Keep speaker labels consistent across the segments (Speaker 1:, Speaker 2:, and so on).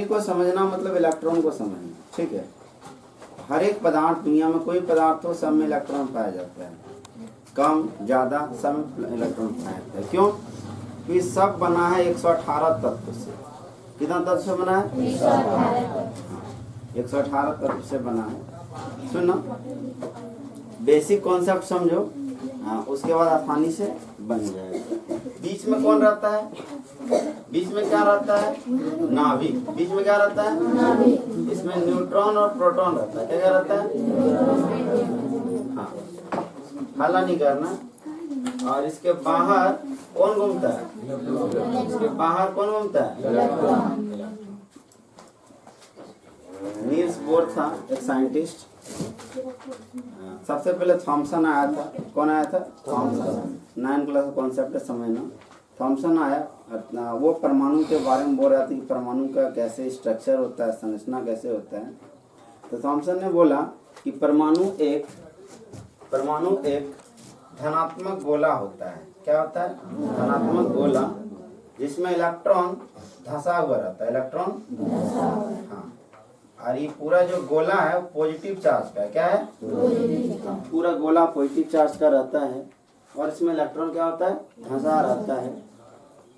Speaker 1: को समझना मतलब इलेक्ट्रॉन को समझना, ठीक है। हर एक पदार्थ, दुनिया में कोई पदार्थ हो, सब में इलेक्ट्रॉन पाया जाता है, कम ज़्यादा सब में इलेक्ट्रॉन पाया जाता है। क्यों? कि सब बना है 118 तत्व से। कितना तत्व से बना है? 118 तत्व से बना है। सुनो, बेसिक कॉन्सेप्ट समझो, उसके बाद आसानी से बन जाएगा। बीच में कौन रहता है? बीच में क्या रहता है? नाभिक। बीच में क्या रहता है? नाभिक। इसमें न्यूट्रॉन और प्रोटॉन रहता है। क्या क्या रहता है? हाँ, हल्ला नहीं करना। और इसके बाहर कौन घूमता है? इसके बाहर कौन घूमता है? नील्स बोर था एक साइंटिस्ट। सबसे पहले थॉमसन आया था। कौन आया था? थॉमसन। 9 क्लास का कॉन्सेप्ट है, समझना। थॉमसन आया, वो परमाणु के बारे में बोल रहा था कि परमाणु का कैसे स्ट्रक्चर होता है, संरचना कैसे होता है। तो थॉमसन ने बोला कि परमाणु एक धनात्मक गोला होता है। क्या होता है? धनात्मक गोला, जिसमें इलेक्ट्रॉन धंसा हुआ रहता है। इलेक्ट्रॉन, हाँ। और ये पूरा जो गोला है पॉजिटिव चार्ज का है। क्या है? पूरा गोला पॉजिटिव चार्ज का रहता है और इसमें इलेक्ट्रॉन क्या होता है? धंसा रहता है।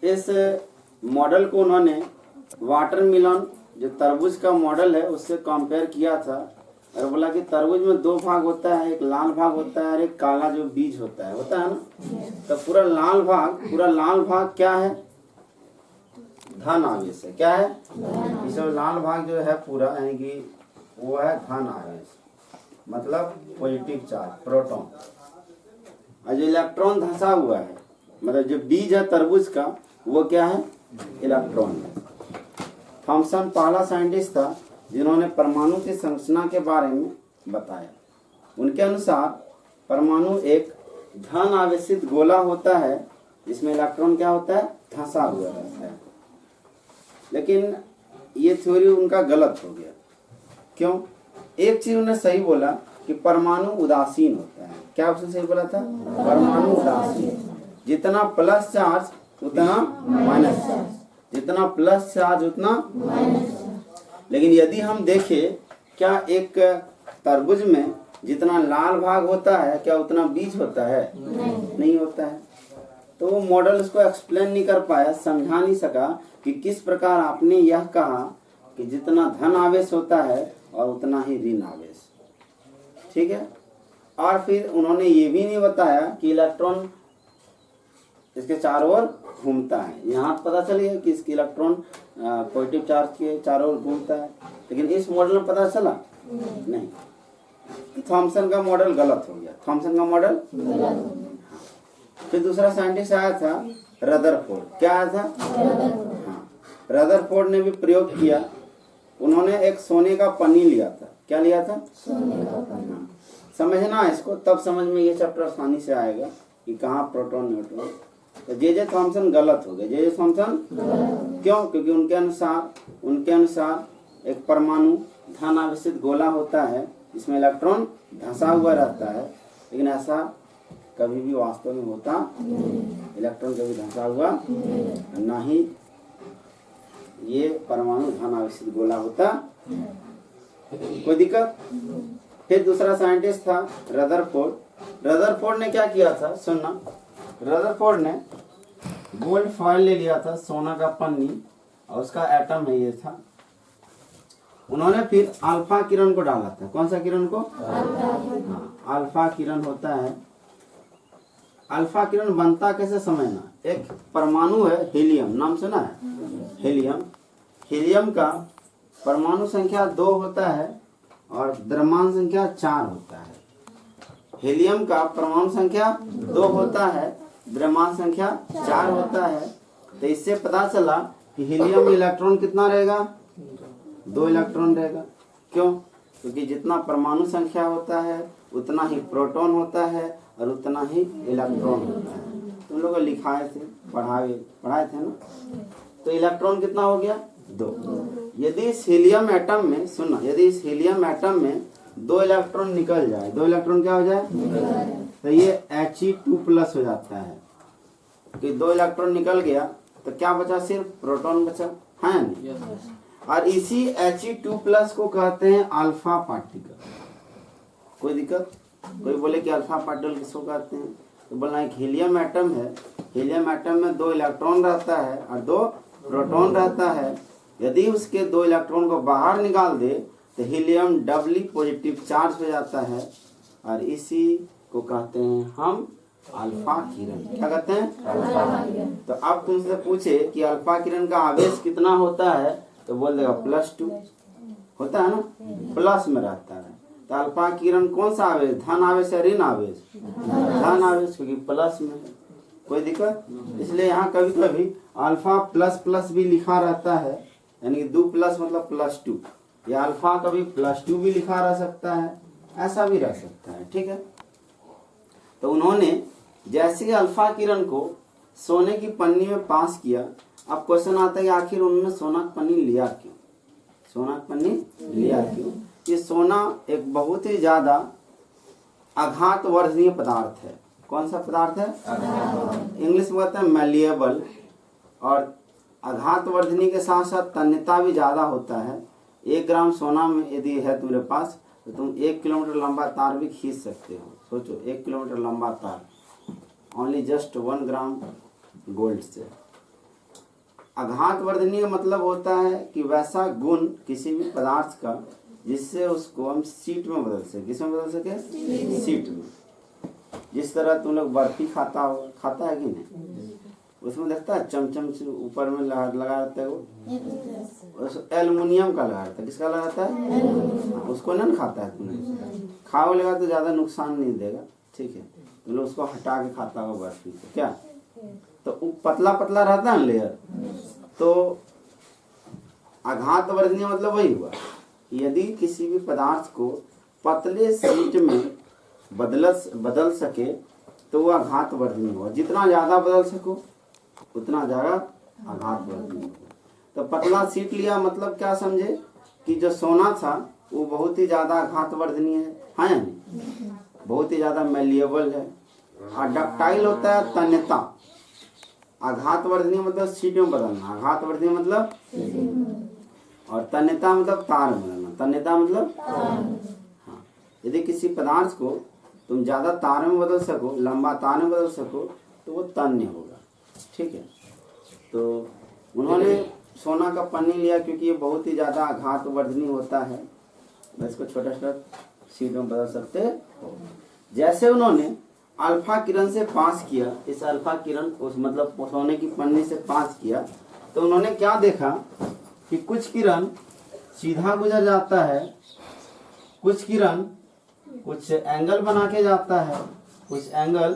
Speaker 1: इस मॉडल को उन्होंने वाटरमेलन, जो तरबूज का मॉडल है, उससे कंपेयर किया था और बोला कि तरबूज में 2 भाग होता है, एक लाल भाग होता है और एक काला जो बीज होता है ना। तो पूरा लाल भाग क्या है? धन आवेश है। क्या है? इसमें लाल भाग जो है पूरा, यानी कि वो है धन आवेश, मतलब पॉजिटिव चार्ज, प्रोटॉन। और जो इलेक्ट्रॉन धंसा हुआ है, मतलब जो बीज है तरबूज का, वो क्या है? इलेक्ट्रॉन है। थॉमसन पहला साइंटिस्ट था जिन्होंने परमाणु की संरचना के बारे में बताया। उनके अनुसार परमाणु एक धन आवेशित गोला होता है, जिसमें इलेक्ट्रॉन क्या होता है? धंसा हुआ रहता है। लेकिन ये थ्योरी उनका गलत हो गया। क्यों? एक चीज उन्होंने सही बोला कि परमाणु उदासीन होता है। क्या उसने सही बोला था? परमाणु उदासीन, जितना प्लस चार्ज उतना माइनस चार्ज, जितना प्लस चार्ज उतना माइनस चार्ज। लेकिन यदि हम देखें, क्या एक तरबूज में जितना लाल भाग होता है, क्या उतना बीज होता है? नहीं होता है। तो वो मॉडल उसको एक्सप्लेन नहीं कर पाया, समझा नहीं सका कि किस प्रकार आपने यह कहा कि जितना धन आवेश होता है और उतना ही ऋण आवेश, ठीक है। और फिर उन्होंने ये भी नहीं बताया कि इलेक्ट्रॉन इसके चारों ओर घूमता है। यहाँ पता चल गया कि इसकी इलेक्ट्रॉन पॉजिटिव चार्ज के चारों ओर घूमता है, लेकिन इस मॉडल में पता चला नहीं। थॉमसन का मॉडल गलत हो गया। थॉमसन का मॉडल गलत हो गया। फिर दूसरा साइंटिस्ट आया था रदरफोर्ड। क्या आया था? हाँ, रदरफोर्ड ने भी प्रयोग किया। उन्होंने एक सोने का पन्नी लिया था। क्या लिया था? सोने का पन्नी। समझना इसको, तब समझ में ये चैप्टर आसानी से आएगा कि कहाँ प्रोटॉन न्यूट्रॉन। तो जे थॉमसन गलत हो गए। जे थॉमसन क्यों? क्योंकि उनके अनुसार एक परमाणु धन आवेशित गोला होता है, जिसमें इलेक्ट्रॉन धंसा हुआ रहता है, लेकिन ऐसा कभी भी वास्तव में होता इलेक्ट्रॉन कभी धंसा हुआ नहीं। ये परमाणु धन आवेशित गोला होता। कोई दिक्कत? फिर दूसरा साइंटिस्ट था रदरफोर्ड। रदरफोर्ड ने क्या किया था? सुनना, रदरफोर्ड ने गोल्ड फॉयल ले लिया था, सोना का पन्नी, और उसका एटम है ये था। उन्होंने फिर अल्फा किरण को डाला था। कौन सा किरण को? हाँ, अल्फा किरण होता है। अल्फा किरण बनता कैसे समझना। एक परमाणु है हीलियम, नाम सुना है? हीलियम। हीलियम का परमाणु संख्या 2 होता है और द्रव्यमान संख्या 4 होता है। हीलियम का परमाणु संख्या 2 होता है, द्रव्यमान संख्या 4 होता है। तो इससे पता चला कि हीलियम में इलेक्ट्रॉन कितना रहेगा? 2 इलेक्ट्रॉन रहेगा। क्यों? क्योंकि जितना परमाणु संख्या होता है उतना ही प्रोटॉन होता है और उतना ही इलेक्ट्रॉन होता है। तुम लोग लिखाए थे, पढ़ाए थे ना। तो इलेक्ट्रॉन कितना हो गया? 2। यदि इस हीलियम एटम में, सुनना, यदि इस हीलियम एटम में 2 इलेक्ट्रॉन निकल जाए, 2 इलेक्ट्रॉन क्या हो जाए? तो ये He2+ हो जाता है। कि 2 इलेक्ट्रॉन निकल गया तो क्या बचा? सिर्फ प्रोटॉन बचा, है नहीं? और इसी He2+ को कहते हैं अल्फा पार्टिकल। कोई दिक्कत? कोई बोले कि अल्फा पार्टिकल किसको कहते हैं, तो बोलना एक हीलियम एटम है, हीलियम एटम में 2 इलेक्ट्रॉन रहता है और 2 प्रोटॉन रहता है। यदि उसके 2 इलेक्ट्रॉन को बाहर निकाल दे तो हीलियम डबली पॉजिटिव चार्ज हो जाता है और इसी को कहते हैं हम अल्फा किरण। क्या कहते हैं? तो अब तुमसे पूछे कि अल्फा किरण का आवेश कितना होता है, तो बोल देगा +2 होता है ना, प्लस में रहता है। तो अल्फा किरण कौन सा आवेश, धन आवेश या ऋण आवेश? धन आवेश, क्योंकि प्लस में है। कोई दिक्कत? इसलिए यहाँ कभी कभी अल्फा ++ भी लिखा रहता है, यानी कि 2+ मतलब +2, या अल्फा कभी +2 भी लिखा रह सकता है, ऐसा भी रह सकता है। ठीक है, तो उन्होंने जैसे ही अल्फा किरण को सोने की पन्नी में पास किया, अब क्वेश्चन आता है कि आखिर उन्होंने सोना की पन्नी लिया क्यों? सोना की पन्नी लिया क्यों? ये सोना एक बहुत ही ज्यादा आघातवर्धनीय पदार्थ है। कौन सा पदार्थ है? इंग्लिश में कहते हैं मैलिएबल, और आघातवर्धनीय के साथ साथ तन्यता भी ज्यादा होता है। 1 ग्राम सोना में यदि है तुम्हारे पास तो तुम 1 किलोमीटर लंबा तार भी खींच सकते हो। सोचो, 1 किलोमीटर लंबा तार ओनली जस्ट 1 ग्राम गोल्ड से। आघातवर्धनीय मतलब होता है कि वैसा गुण किसी भी पदार्थ का जिससे उसको हम सीट में बदल सके। किस में बदल सके? सीट में। जिस तरह तुम लोग बर्फी खाता है कि नहीं, उसमें देखता है चमचम से ऊपर में लगा रहता है, वो एल्युमिनियम का लगा रहता है। किसका लगा रहता है? उसको नहीं खाता है तुमने, खाओ लगा तो ज्यादा नुकसान नहीं देगा। ठीक है, तुम लोग उसको हटा के खाता हो बर्फी को, क्या तो पतला पतला रहता है लेयर। तो आघातवर्धनीय मतलब वही हुआ, यदि किसी भी पदार्थ को पतले शीट में बदल सके तो वो आघातवर्धनीय हुआ। जितना ज्यादा बदल सको उतना ज्यादा आघातवर्धनीय हुआ। तो पतला शीट लिया मतलब क्या समझे कि जो सोना था वो बहुत ही ज्यादा आघातवर्धनीय है या नहीं? बहुत ही ज्यादा मैलिएबल है। और डक्टाइल होता है तन्यता। आघातवर्धनीय मतलब शीट में बदलना, आघातवर्धनीय मतलब, और तन्यता मतलब तार में बदलना। तन्यता मतलब हाँ, यदि किसी पदार्थ को तुम ज्यादा तार में बदल सको, लंबा तार में बदल सको, तो वो तन्य होगा। ठीक है, तो उन्होंने सोना का पन्नी लिया क्योंकि ये बहुत ही ज्यादा आघातवर्धनीय होता है। इसको छोटा छोटा शीट में बदल सकते हो। जैसे उन्होंने अल्फा किरण से पास किया, इस अल्फा किरण उस मतलब सोने की पन्नी से पास किया, तो उन्होंने क्या देखा कि कुछ किरण सीधा गुजर जाता है, कुछ किरण कुछ एंगल बना के जाता है, कुछ एंगल,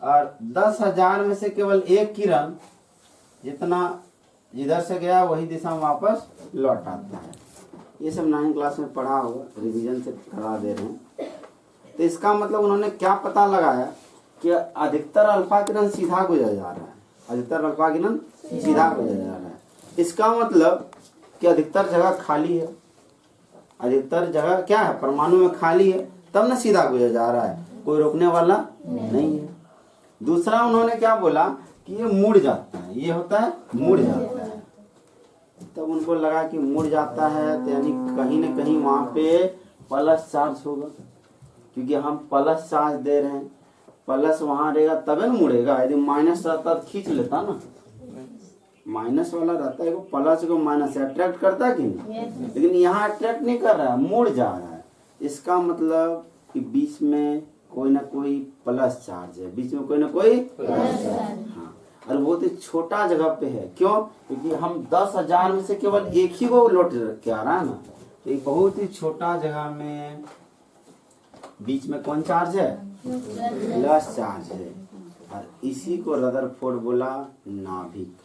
Speaker 1: और 10,000 में से केवल 1 किरण जितना जिधर से गया वही दिशा में वापस लौट आता है। ये सब 9वीं क्लास में पढ़ा होगा, रिवीजन से करा दे रहे हैं। तो इसका मतलब उन्होंने क्या पता लगाया कि अधिकतर अल्फा किरण सीधा गुजर जा रहा है, अधिकतर अल्फा किरण सीधा गुजर जा रहा है। इसका मतलब कि अधिकतर जगह खाली है, अधिकतर जगह क्या है, परमाणु में खाली है, तब न सीधा गुजर जा रहा है, कोई रोकने वाला नहीं है। दूसरा उन्होंने क्या बोला कि ये मुड़ जाता है, ये होता है मुड़ जाता है। तब उनको लगा कि मुड़ जाता है तो यानी कहीं न कहीं वहां पे प्लस चार्ज होगा, क्योंकि हम प्लस चार्ज दे रहे हैं, प्लस वहां रहेगा तबे न मुड़ेगा। यदि माइनस रहता तो खींच लेता ना, माइनस वाला रहता है, प्लस को माइनस अट्रैक्ट करता है कि नहीं, लेकिन यहाँ अट्रैक्ट नहीं कर रहा है, मुड़ जा रहा है। इसका मतलब कि बीच में कोई ना कोई प्लस चार्ज है, बीच में कोई ना कोई प्लस चार्ज। हाँ, और बहुत ही छोटा जगह पे है। क्यों? क्योंकि हम 10,000 में से केवल 1 ही को लौट के आ रहा है ना, तो एक बहुत ही छोटा जगह में बीच में कौन चार्ज है? प्लस चार्ज है। और इसी को रदरफोर्ड बोला नाभिक।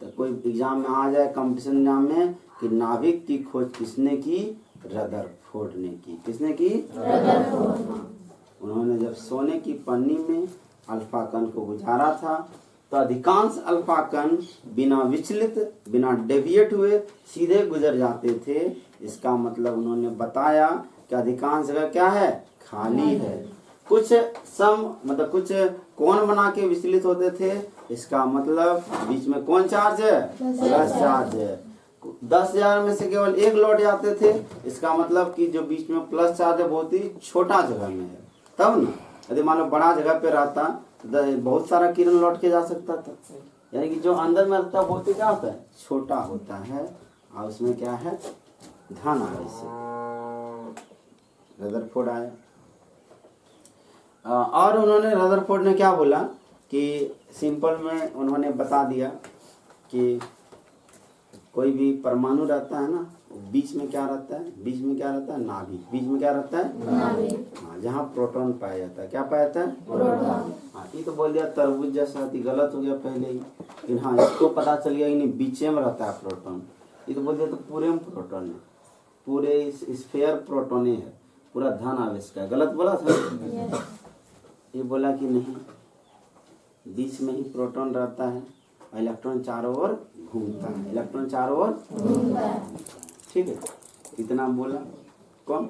Speaker 1: तो कोई एग्जाम में आ जाए, कंपटीशन एग्जाम में, कि नाभिक की खोज किसने की? रदरफोर्ड ने की। किसने की? रदरफोर्ड। उन्होंने जब सोने की पन्नी में अल्फा कण को गुजारा था तो अधिकांश अल्फा कण बिना विचलित, बिना डेविएट हुए सीधे गुजर जाते थे। इसका मतलब उन्होंने बताया कि अधिकांश जगह क्या है? खाली है। कुछ मतलब कुछ कोण बना के विचलित होते थे, इसका मतलब बीच में कौन चार्ज है? प्लस चार्ज है। 10,000 में से केवल एक लौट जाते थे, इसका मतलब कि जो बीच में प्लस चार्ज है बहुत ही छोटा जगह में है। तब ना यदि मान लो बड़ा जगह पे रहता तो बहुत सारा किरण लौट के जा सकता था। यानी कि जो अंदर में रहता है बहुत ही क्या होता है, छोटा होता है, और उसमें क्या है, धन आवेश से रदरफोर्ड आया। और उन्होंने रदरफोर्ड ने क्या बोला कि सिंपल में उन्होंने बता दिया कि कोई भी परमाणु रहता है ना, बीच में क्या रहता है, बीच में क्या रहता है, नाभिक। बीच में क्या रहता है, नाभिक। हाँ, जहाँ प्रोटॉन पाया जाता है। क्या पाया जाता है, प्रोटॉन। हाँ, ये तो बोल दिया तरबूज जैसा, गलत हो गया पहले ही, लेकिन हाँ इसको पता चल गया कि नहीं बीच में रहता है प्रोटॉन। ये तो बोल दिया तो पूरे में प्रोटॉन है, पूरे स्फीयर प्रोटॉन है, पूरा धन आवेश का। गलत बोला था। ये बोला कि नहीं, बीच में ही प्रोटॉन रहता है, इलेक्ट्रॉन चारों ओर घूमता है, इलेक्ट्रॉन चारों ओर घूमता है। ठीक है, इतना बोला कौन,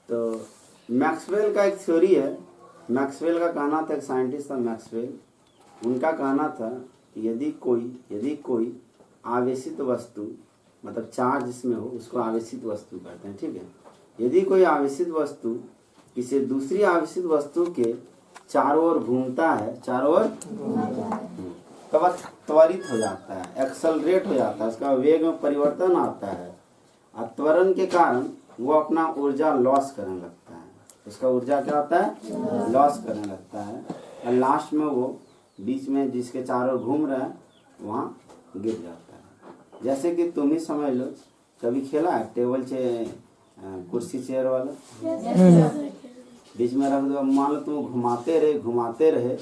Speaker 1: तो मैक्सवेल का एक थ्योरी है। मैक्सवेल का कहना था, एक साइंटिस्ट था मैक्सवेल, उनका कहना था यदि कोई आवेशित वस्तु, मतलब चार्ज जिसमें हो उसको आवेशित वस्तु कहते हैं। ठीक है, यदि कोई आवेशित वस्तु किसी दूसरी आवेशित वस्तु के चारों ओर घूमता है, चारों ओर तब त्वरित हो जाता है, एक्सेलरेट हो जाता है, उसका वेग में परिवर्तन आता है, और त्वरण के कारण वो अपना ऊर्जा लॉस करने लगता है। उसका ऊर्जा क्या होता है, लॉस करने लगता है, और लास्ट में वो बीच में जिसके चारों ओर घूम रहा है वहाँ गिर जाता है। जैसे कि तुम ही समझ लो, कभी खेला है टेबल कुर्सी चेयर वाला, बीच में रख दो, मान लो तुम घुमाते रहे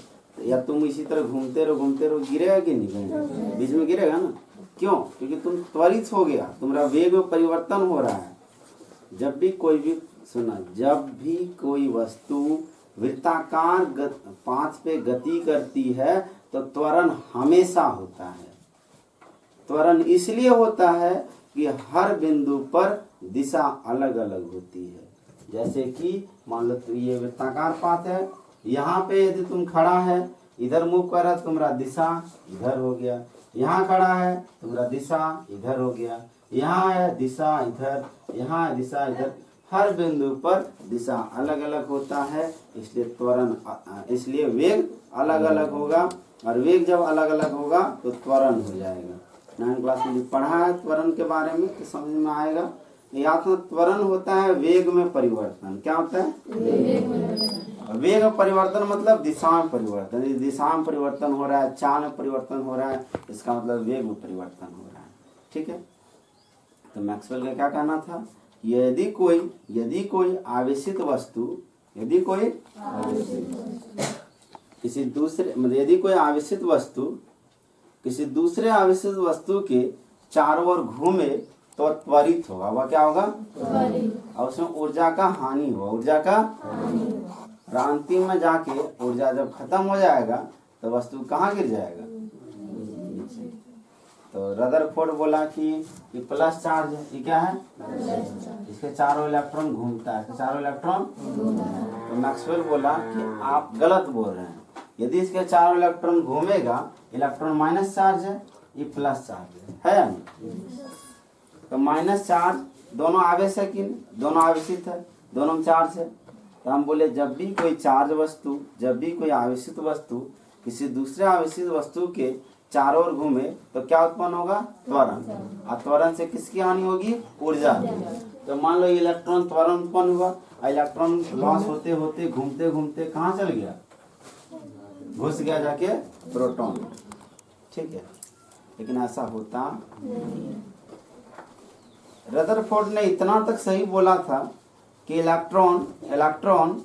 Speaker 1: या तुम इसी तरह घूमते रहो, गिरेगा कि नहीं, कहीं बीच में गिरेगा ना। क्यों, क्योंकि तुम त्वरित हो गया, तुम्हारा वेग में परिवर्तन हो रहा है। जब भी कोई वस्तु वृत्ताकार पाथ पे गति करती है तो त्वरण हमेशा होता है। त्वरण इसलिए होता है कि हर बिंदु पर दिशा अलग अलग होती है। जैसे कि मान लो तो ये वृत्ताकार पाथ है, यहाँ पे यदि तुम खड़ा है, इधर मुंह कर रहा, तुम्हारा दिशा इधर हो गया, यहाँ खड़ा है तुम्हारा दिशा इधर हो गया, यहाँ है दिशा इधर, यहाँ है दिशा इधर, हर बिंदु पर दिशा अलग अलग होता है, इसलिए वेग अलग अलग होगा, और वेग जब अलग अलग होगा तो त्वरण हो जाएगा। 9th क्लास में पढ़ा है त्वरण के बारे में, तो समझ में आएगा। या तो त्वरण होता है वेग में परिवर्तन। क्या होता है, वेग में परिवर्तन मतलब दिशा में परिवर्तन। दिशा में परिवर्तन हो रहा है, चाल में परिवर्तन हो रहा है, इसका मतलब वेग में परिवर्तन हो रहा है। ठीक है, तो मैक्सवेल का क्या कहना था, यदि कोई आवेशित वस्तु, यदि कोई आवेशित वस्तु किसी दूसरे आवेशित वस्तु के चारों ओर घूमे तो त्वरित होगा। वह क्या होगा, और उसमें ऊर्जा का हानि होगा, और अंतिम में जाके ऊर्जा जब खत्म हो जाएगा तो वस्तु कहाँ गिर जाएगा, नीचे। तो रदरफोर्ड बोला कि ये प्लस चार्ज है, ये क्या है, इसके चारों इलेक्ट्रॉन घूमता है, इसके चारों इलेक्ट्रॉन। तो मैक्सवेल बोला कि आप गलत बोल रहे हैं, यदि इसके चारों इलेक्ट्रॉन घूमेगा, इलेक्ट्रॉन माइनस चार्ज है, ये प्लस चार्ज है नहीं। तो माइनस चार्ज दोनों आवेश है कि नहीं, दोनों आवेशित है, दोनों में चार्ज है। तो हम बोले जब भी कोई आवेशित वस्तु किसी दूसरे आवेशित वस्तु के चारों ओर घूमे तो क्या उत्पन्न होगा, त्वरण। और त्वरण से किसकी हानि होगी, ऊर्जा। तो मान लो इलेक्ट्रॉन त्वरण उत्पन्न हुआ, इलेक्ट्रॉन लॉस होते होते घूमते घूमते कहाँ चल गया, घुस गया जाके प्रोटॉन। ठीक है, लेकिन ऐसा होता नहीं। रदरफोर्ड ने इतना तक सही बोला था कि इलेक्ट्रॉन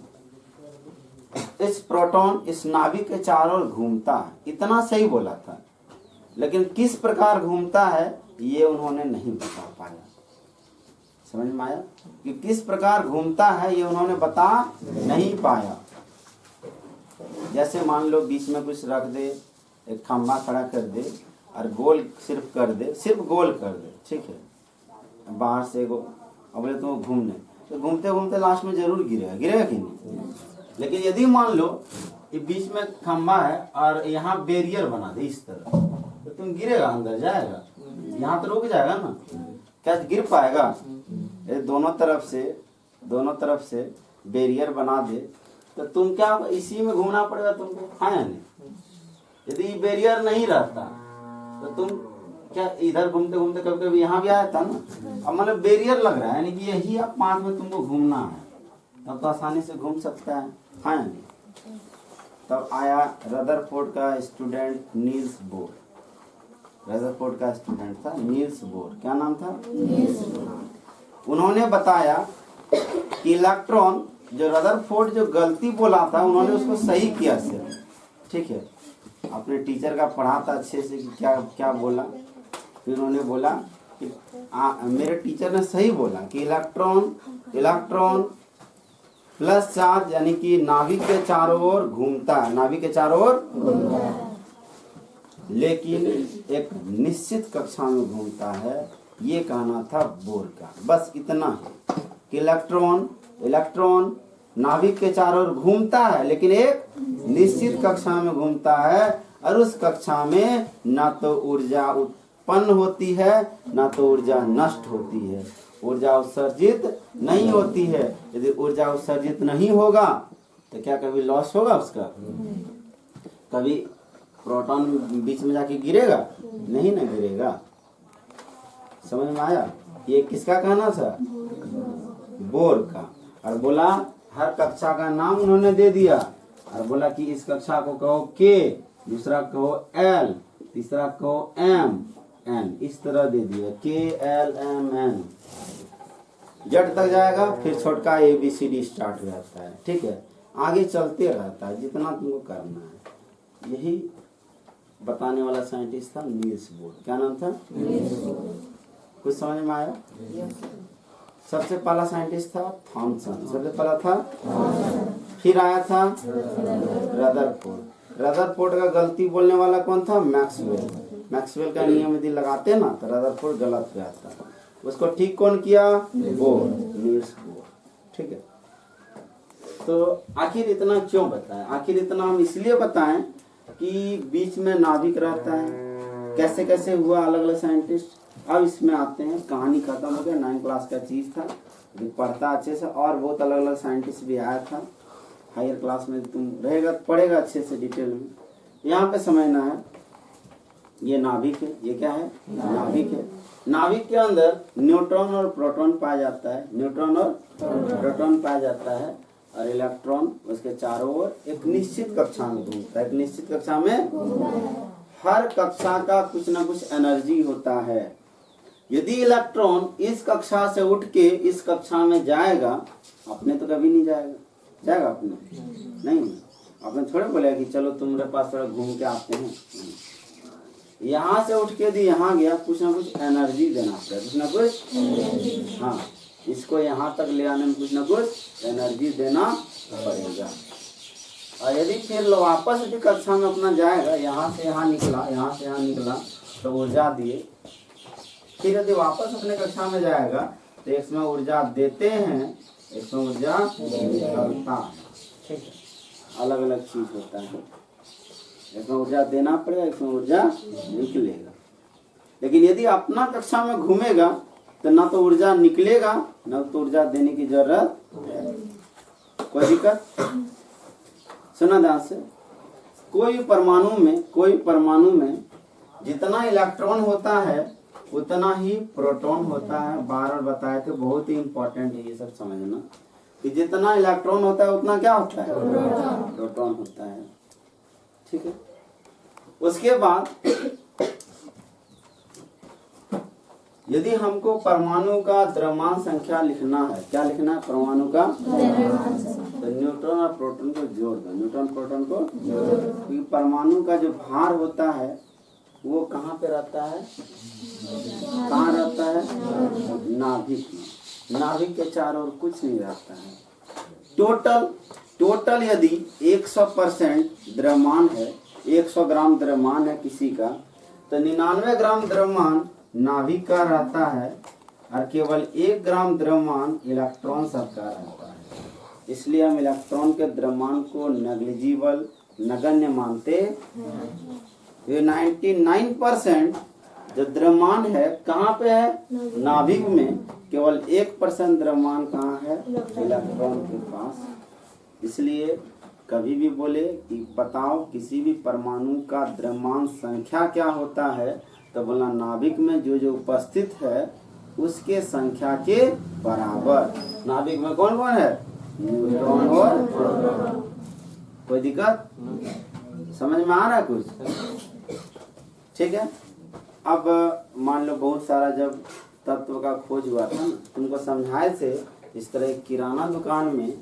Speaker 1: इस प्रोटॉन इस नाभिक के चारों ओर घूमता है, इतना सही बोला था। लेकिन किस प्रकार घूमता है ये उन्होंने नहीं बता पाया। समझ में आया कि किस प्रकार घूमता है, ये उन्होंने बता नहीं पाया। जैसे मान लो बीच में कुछ रख दे, एक खंभा खड़ा कर दे और गोल सिर्फ गोल कर दे, ठीक है, बाहर से अब बोले तो घूमने, तो घूमते घूमते लास्ट में जरूर गिरेगा कि नहीं। लेकिन यदि मान लो ये बीच में खंभा है और यहाँ बैरियर बना दे इस तरह, तो तुम गिरेगा, अंदर जाएगा, यहाँ तो रुक जाएगा ना, क्या गिर पाएगा? ये दोनों तरफ से बैरियर बना दे तो तुम क्या इसी में घूमना पड़ेगा तुमको, है नहीं? यदि बैरियर नहीं रहता तो तुम क्या इधर घूमते घूमते कभी कभी यहाँ भी आया था ना। अब मतलब बैरियर लग रहा है, यानी कि यही आप 5 में तुमको घूमना है, तब तो आसानी से घूम सकता है नहीं? तब आया रदरफोर्ड का स्टूडेंट नील्स बोर। रदरफोर्ड का स्टूडेंट था नील्स बोर। क्या नाम था? Niels Bohr. उन्होंने बताया कि इलेक्ट्रॉन, जो रदरफोर्ड जो गलती बोला था उन्होंने उसको सही किया सिर्फ, ठीक है। अपने टीचर का पढ़ा था अच्छे से कि क्या क्या बोला, फिर उन्होंने बोला कि मेरे टीचर ने सही बोला कि इलेक्ट्रॉन प्लस चार्ज यानी कि नाभिक के चारों ओर घूमता है, नाभिक के चारों ओर घूमता है, लेकिन एक निश्चित कक्षा में घूमता है, ये कहना था बोर का। बस इतना है कि इलेक्ट्रॉन नाभिक के चारों ओर घूमता है लेकिन एक निश्चित कक्षा में घूमता है, और उस कक्षा में ना तो ऊर्जा उत्पन्न होती है ना तो ऊर्जा नष्ट होती है, ऊर्जा उत्सर्जित नहीं होती है। यदि ऊर्जा उत्सर्जित नहीं होगा तो क्या कभी लॉस होगा उसका? कभी प्रोटॉन बीच में जाके गिरेगा नहीं, ना गिरेगा। समझ में आया? ये किसका कहना था? बोर का। और बोला हर कक्षा का नाम उन्होंने दे दिया, और बोला कि इस कक्षा को कहो के, दूसरा कहो एल, तीसरा कहो एम एन, इस तरह दे दिया के एल एम एन, जेड तक जाएगा, फिर छोटका ABCD स्टार्ट हो जाता है, ठीक है। आगे चलते रहता है जितना तुमको करना है। यही बताने वाला साइंटिस्ट था नील्स बोर। क्या नाम था? Niels Bohr. कुछ समझ में आया? सबसे पहला साइंटिस्ट था थॉमसन, सबसे पहला था। फिर आया था रदरफोर्ड। रदरफोर्ड का गलती बोलने वाला कौन था? मैक्सवेल। मैक्सवेल का नियम यदि लगाते ना तो रदरफोर्ड गलत हो जाता, उसको ठीक कौन किया? बोर, नील्स बोर, ठीक है। तो आखिर इतना क्यों बताएं? आखिर इतना हम इसलिए बताएं कि बीच में नाभिक रहता है, कैसे कैसे हुआ, अलग अलग साइंटिस्ट। अब इसमें आते हैं, कहानी खत्म हो गया, 9 क्लास का चीज था, पढ़ता अच्छे से, और बहुत अलग अलग साइंटिस्ट भी आया था। हायर क्लास में तुम रहेगा पढ़ेगा अच्छे से डिटेल में। यहाँ पे समझना है ये नाभिक है, ये क्या है? नाभिक है। नाभिक के अंदर न्यूट्रॉन और प्रोटॉन पाया जाता है, न्यूट्रॉन और प्रोटॉन पाया जाता है, और इलेक्ट्रॉन उसके चारों ओर एक निश्चित कक्षा में घूमता है। एक निश्चित कक्षा में हर कक्षा का कुछ ना कुछ एनर्जी होता है। यदि इलेक्ट्रॉन इस कक्षा से उठ के इस कक्षा में जाएगा, अपने तो कभी नहीं जाएगा, जाएगा अपने नहीं, अपने थोड़े बोलेगा कि चलो तुम्हारे पास थोड़ा घूम के आते हैं। यहाँ से उठ के यदि यहाँ गया, कुछ ना कुछ एनर्जी देना पड़ेगा, कुछ ना कुछ, हाँ, इसको यहाँ तक ले आने में कुछ ना कुछ एनर्जी देना पड़ेगा। और यदि फिर वापस यदि कक्षा में अपना जाएगा, यहाँ से यहाँ निकला, यहाँ से यहाँ निकला तो ऊर्जा दिए, फिर यदि वापस अपने कक्षा में जाएगा तो इसमें ऊर्जा देते हैं, इसमें ऊर्जा निकलता है, ठीक है। अलग अलग चीज होता है, इसमें ऊर्जा देना पड़ेगा, इसमें ऊर्जा निकलेगा। लेकिन यदि अपना कक्षा में घूमेगा तो ना तो ऊर्जा निकलेगा ना तो ऊर्जा देने की जरूरत है। कोई दिक्कत? सुना ध्यान से। कोई परमाणु में जितना इलेक्ट्रॉन होता है उतना ही प्रोटॉन होता है। बार बार बताया कि बहुत ही इंपॉर्टेंट है ये सब समझना कि जितना इलेक्ट्रॉन होता है उतना क्या होता है? प्रोटॉन होता है, ठीक है। उसके बाद यदि हमको परमाणु का द्रव्यमान संख्या लिखना है, क्या लिखना है? परमाणु का तो न्यूट्रॉन और प्रोटॉन को जोड़ दो, न्यूट्रॉन प्रोटॉन को जोड़ दो, क्योंकि परमाणु का जो भार होता है वो कहाँ पे रहता है? कहाँ रहता है? नाभिक में। नाभिक के चारों ओर कुछ नहीं रहता है। टोटल यदि 100% द्रव्यमान है, 100 ग्राम द्रव्यमान है किसी का, तो 99 ग्राम द्रव्यमान नाभिक का रहता है, और केवल 1 ग्राम द्रव्यमान इलेक्ट्रॉन सबका रहता है। इसलिए हम इलेक्ट्रॉन के द्रव्यमान को नेग्लिजिबल, नगण्य मानते, ये 99% जो द्रव्यमान है कहाँ पे है? नाभिक में। केवल 1% द्रव्यमान कहाँ है? इलेक्ट्रॉन के पास। इसलिए कभी भी बोले कि बताओ किसी भी परमाणु का द्रव्यमान संख्या क्या होता है, तो बोलना नाभिक में जो जो उपस्थित है उसके संख्या के बराबर। नाभिक में कौन कौन है? न्यूट्रॉन और प्रोटॉन। कोई दिक्कत? समझ में आ रहा है कुछ? ठीक है। अब मान लो बहुत सारा जब तत्व का खोज हुआ था, तुमको समझाए थे इस तरह किराना दुकान में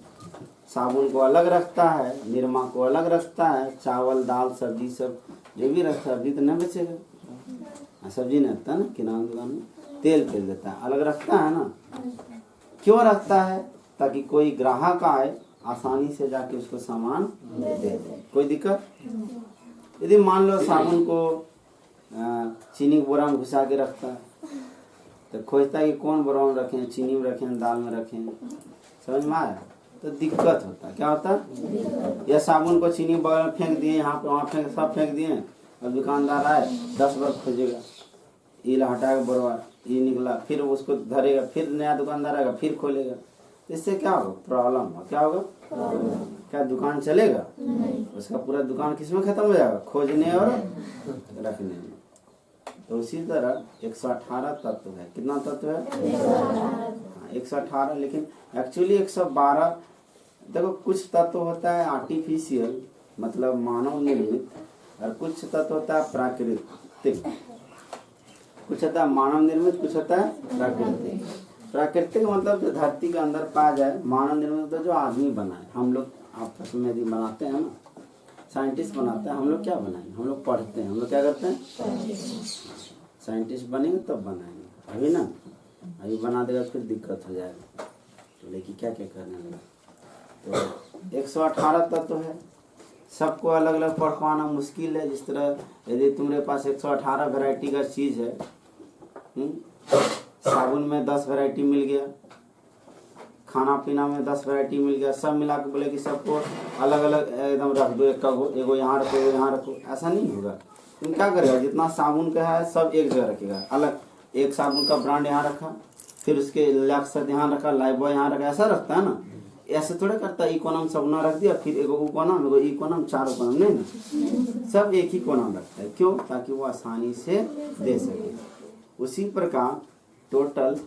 Speaker 1: साबुन को अलग रखता है, निरमा को अलग रखता है, चावल दाल सब्जी सब जो भी रखता है, अभी तो नहीं बचेगा। सब्जी नहीं रखता ना किराना दुकान में, तेल देता है, अलग रखता है ना। क्यों रखता है? ताकि कोई ग्राहक आए आसानी से जाके उसको सामान दे दे। कोई दिक्कत? यदि मान लो साबुन को चीनी बोरा में घुसा के रखता है, तो खोजता है कि कौन बोरा में रखें, चीनी में रखें, दाल में रखें। समझ में आया? तो दिक्कत होता है। क्या होता है? या साबुन को चीनी बगल में फेंक दिए, यहाँ पे वहाँ फेंक, सब फेंक दिए। अब दुकानदार आए 10 बार खोजेगा, ईल हटा के बोरवा, ये निकला, फिर उसको धरेगा, फिर नया दुकानदार आएगा, फिर खोलेगा। इससे क्या होगा? प्रॉब्लम होगा। क्या होगा? क्या दुकान चलेगा? उसका पूरा दुकान किसमें खत्म हो जाएगा? खोजने और रखने में। तो उसी तरह 118 तत्व है। कितना तत्व है? 118। लेकिन एक्चुअली 112। देखो कुछ तत्व होता है आर्टिफिशियल, मतलब मानव निर्मित, और कुछ तत्व होता है प्राकृतिक। कुछ होता है मानव निर्मित, कुछ होता है प्राकृतिक। प्राकृतिक मतलब जो धरती के अंदर पाया जाए, मानव निर्मित तो जो आदमी बनाए। हम लोग आपस में यदि बनाते हैं ना, साइंटिस्ट बनाते हैं, हम लोग क्या बनाएंगे? हम लोग पढ़ते हैं, हम लोग क्या करते हैं? साइंटिस्ट बनेंगे तब बनाएंगे। अभी ना, अभी बना देगा फिर दिक्कत हो जाएगा। तो लेकिन क्या क्या करने लगा। तो 118 तत्व है, सबको अलग अलग पढ़ पाना मुश्किल है। जिस तरह यदि तुम्हारे पास 118 वैरायटी का चीज़ है, साबुन में 10 वैरायटी मिल गया, खाना पीना में 10 वैरायटी मिल गया, सब मिला के बोले कि सबको अलग अलग एकदम रख दो, एगो यहाँ रखो, एगो यहाँ रखो, ऐसा नहीं होगा। तुम क्या करेगा? जितना साबुन का है सब एक जगह रखेगा, अलग एक साबुन का ब्रांड यहाँ रखा, फिर उसके लैक्सर यहाँ रखा, लाइबॉय यहाँ रखा, ऐसा रखता है ना। ऐसे थोड़ा करता है इकोनॉम सबना रख दिया, फिर एगो इकोनॉम, एगो इकोनॉम, 4 इकोनॉम, नहीं ना, सब एक ही इकोनॉम रखता है। क्यों? ताकि वो आसानी से दे सके। उसी प्रकार टोटल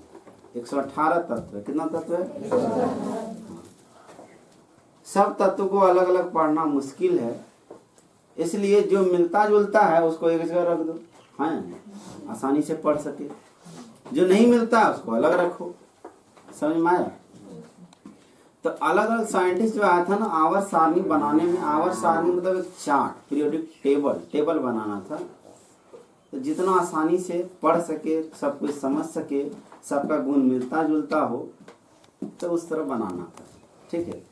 Speaker 1: 118 तत्व है। कितना तत्व है? सब तत्व को अलग अलग पढ़ना मुश्किल है, इसलिए जो मिलता जुलता है उसको एक जगह रख दो, हाँ, आसानी से पढ़ सके। जो नहीं मिलता उसको अलग रखो। समझ में आया? तो अलग अलग साइंटिस्ट जो आया था ना, आवर्त सारणी बनाने में, आवर्त सारणी मतलब एक चार्ट, पीरियोडिक टेबल बनाना था। तो जितना आसानी से पढ़ सके, सब कुछ समझ सके, सबका गुण मिलता जुलता हो, तो उस तरह बनाना था। ठीक है।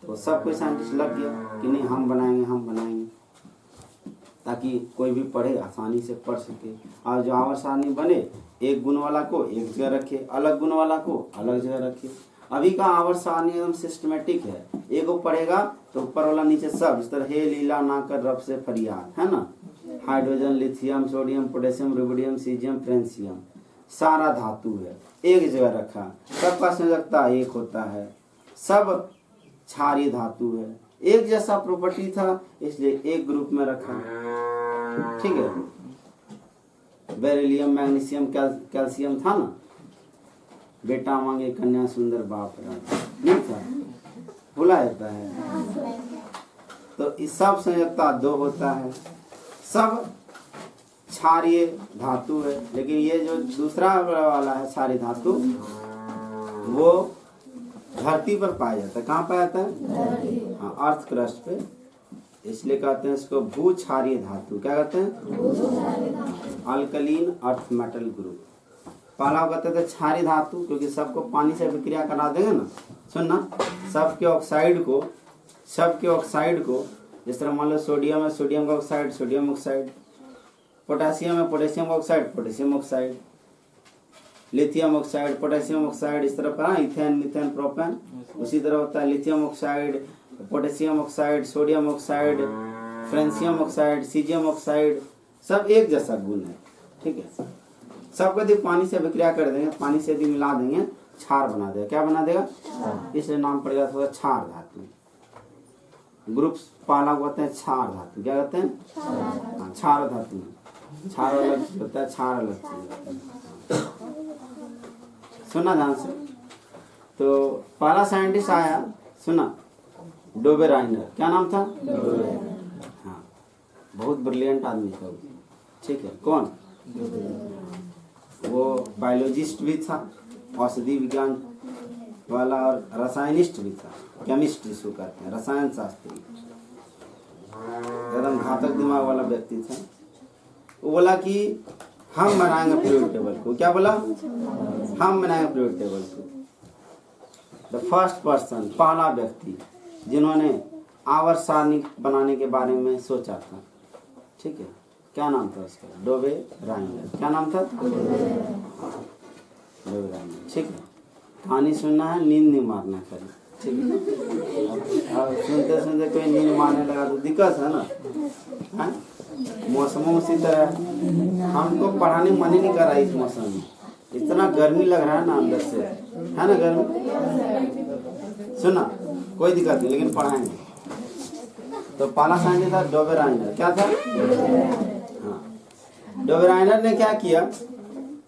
Speaker 1: तो सब कोई साइंटिस्ट लग गया कि नहीं हम बनाएंगे, ताकि कोई भी पढ़े आसानी से पढ़ सके। और जो आवर्त सारणी बने, एक गुण वाला को एक जगह रखे, अलग गुण वाला को अलग जगह रखे। अभी का आवर्त सारणी एकदम सिस्टमेटिक है। एगो पढ़ेगा तो ऊपर वाला नीचे सब, इस तरह हे लीला ना कर रब से फरियाद, है ना। Hydrogen, lithium, sodium, potassium, rubidium, caesium, francium, सारा धातु है, एक जगह रखा। सबका संयोजकता एक होता है, सब क्षारीय धातु है, एक जैसा प्रॉपर्टी था, इसलिए एक ग्रुप में रखा। ठीक है। बेरिलियम, मैग्नीशियम, कैल्शियम था ना। बेटा मांगे कन्या सुंदर बाप नहीं था, भुला जाता है। तो इस सब संयोजकता 2 होता है, सब क्षारीय धातु है। लेकिन ये जो दूसरा वाला है क्षारीय धातु, वो धरती पर पाया जाता है। कहाँ पाया जाता है? हाँ, अर्थ क्रस्ट पे। इसलिए कहते हैं इसको भू क्षारीय धातु। क्या कहते हैं? Alkaline earth metal group. पहला कहते थे क्षारीय धातु, क्योंकि सबको पानी से विक्रिया करा देंगे ना। सुनना, सबके ऑक्साइड को जिस तरह मान लो सोडियम है, सोडियम का ऑक्साइड, सोडियम ऑक्साइड, पोटेशियम है, potassium oxide, potassium oxide, lithium oxide, potassium oxide, इस तरह पर इथेन, मीथेन, प्रोपेन। उसी तरह होता है lithium oxide, potassium oxide, sodium oxide, francium oxide, caesium oxide, सब एक जैसा गुण है, ठीक है। सबको यदि पानी से अभिक्रिया कर देंगे, पानी से यदि मिला देंगे, क्षार बना देगा। क्या बना देगा? इसलिए नाम पड़ गया था क्षार धातु। ग्रुप पहला को कहते हैं क्षार धातु। क्या कहते हैं? क्षार धातु। क्षार अलग होता है, क्षार अलग चीज। सुना ध्यान से। तो पहला साइंटिस्ट आया, सुना, डोबे राइनर। क्या नाम था? हाँ, बहुत ब्रिलियंट आदमी था, ठीक है। कौन? वो बायोलॉजिस्ट भी था, औषधि विज्ञान वाला, और रसायनिस्ट भी था, केमिस्ट जिसको कहते हैं, रसायन शास्त्री। एकदम घातक दिमाग वाला व्यक्ति था। वो बोला कि हम बनाएंगे पीरियोडिक टेबल को। क्या बोला? हम बनाएंगे पीरियोडिक टेबल को। द फर्स्ट पर्सन, पहला व्यक्ति जिन्होंने आवर्त सारणी बनाने के बारे में सोचा था, ठीक है। क्या नाम था उसका? डोबे राइनर। क्या नाम था? डोबे राइनर, ठीक है। कहानी सुनना है, नींद नहीं मारना करें, ठीक है। अब सुनते सुनते कोई नींद मारने लगा तो दिक्कत है ना। मौसमों उसी तरह, हमको पढ़ाने मन ही नहीं कर रहा है इस मौसम में। इतना गर्मी लग रहा है ना अंदर से, है ना गर्मी। सुना, कोई दिक्कत नहीं, लेकिन पढ़ाएंगे। तो पहला साइंटिस्ट था डोबे राइनर। क्या था? हाँ, डोबे राइनर ने क्या किया?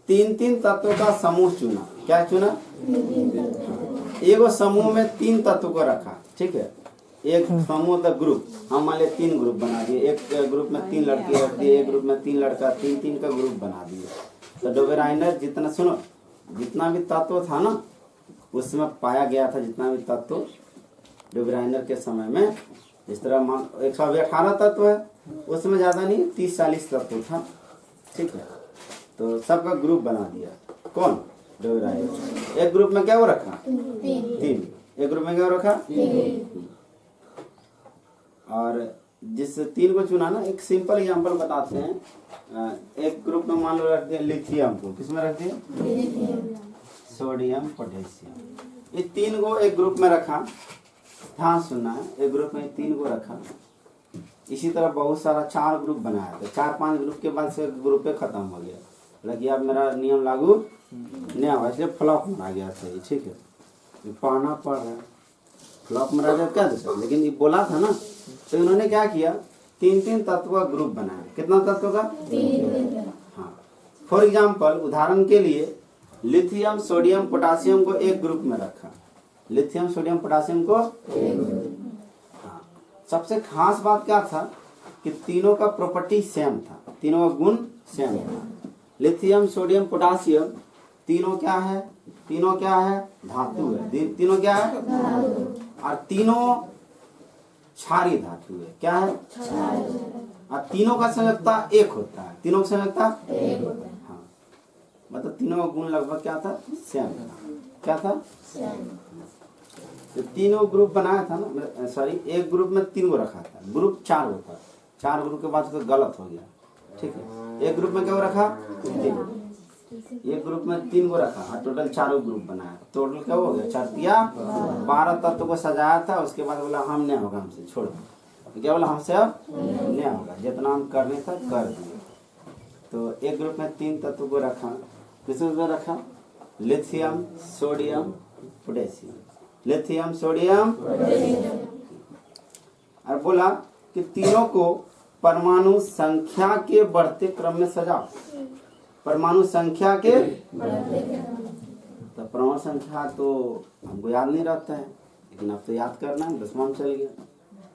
Speaker 1: 3 तत्वों का समूह चुना। क्या चुना? एक समूह में 3 तत्व को रखा, ठीक है। एक समूह था ग्रुप, हम मान लिया 3 ग्रुप बना दिए। एक ग्रुप में 3 लड़के रख दिए, एक ग्रुप में 3 लड़का, 3 का ग्रुप बना दिए। तो डोबे राइनर जितना, सुनो, जितना भी तत्व था ना उसमें पाया गया था, जितना भी तत्व डोबे राइनर के समय में, इस तरह 118 तत्व है, उसमें ज्यादा नहीं, 30-40 तत्व था, ठीक है। तो सबका ग्रुप बना दिया। कौन? डोबे राइनर। एक ग्रुप में क्या वो रखा? 3। एक ग्रुप में क्या रखा? 3। और जिस 3 को चुना ना, एक सिंपल एग्जांपल बताते हैं। एक ग्रुप में मान लो रख दिया लिथियम को। किसमें रख दिया? Sodium, potassium. ये 3 को एक ग्रुप में रखा। ध्यान सुनना है, एक ग्रुप में 3 को रखा। इसी तरह बहुत सारा 4 ग्रुप बनाया था। 4-5 ग्रुप के बाद से ग्रुप पे खत्म हो गया, लगे अब मेरा नियम लागू नहीं हुआ, इसलिए फ्लॉप मारा गया सही, ठीक है। पढ़ना पड़ रहा है, फ्लॉप मारा गया क्या दूसरा, लेकिन ये बोला था ना। तो इन्होंने क्या किया? 3 तत्व का ग्रुप बनाया। कितना तत्व का? 3। हाँ, फॉर एग्जाम्पल, उदाहरण के लिए लिथियम, सोडियम, पोटासियम को एक ग्रुप में रखा। लिथियम, सोडियम, पोटासियम को, हाँ। सबसे खास बात क्या था कि तीनों का प्रॉपर्टी सेम था, तीनों का गुण सेम था। लिथियम, सोडियम, पोटासियम तीनों क्या है? तीनों क्या है? धातु है। तीनों क्या है? और तीनों क्षारीय धातु है। क्या है? और तीनों का संयोजकता 1 होता है। तीनों का संयोजकता 1 होता है। हाँ, मतलब तीनों का गुण लगभग क्या था? सेम था। क्या था? तो तीनों ग्रुप बनाया था ना, सॉरी, एक ग्रुप में 3 को रखा था। ग्रुप 4 होता, 4 ग्रुप के बाद तो गलत हो गया, ठीक है। एक ग्रुप में क्या रखा? 3। एक ग्रुप में 3 को रखा और टोटल 4 ग्रुप बनाया। टोटल क्या हो गया? 4 12 तत्व को सजाया था। उसके बाद बोला हम नहीं होगा, हमसे छोड़ दो। क्या बोला? हमसे अब नहीं होगा, जितना हम करने था कर दिए। तो एक ग्रुप में 3 तत्व को रखा। किस में रखा? Lithium, sodium, potassium. Lithium, sodium, और बोला कि तीनों को परमाणु संख्या के बढ़ते क्रम में सजाओ। परमाणु संख्या के, तो परमाणु संख्या तो हमको याद नहीं रहता है, लेकिन अब तो याद करना है, 10वां में चल गया,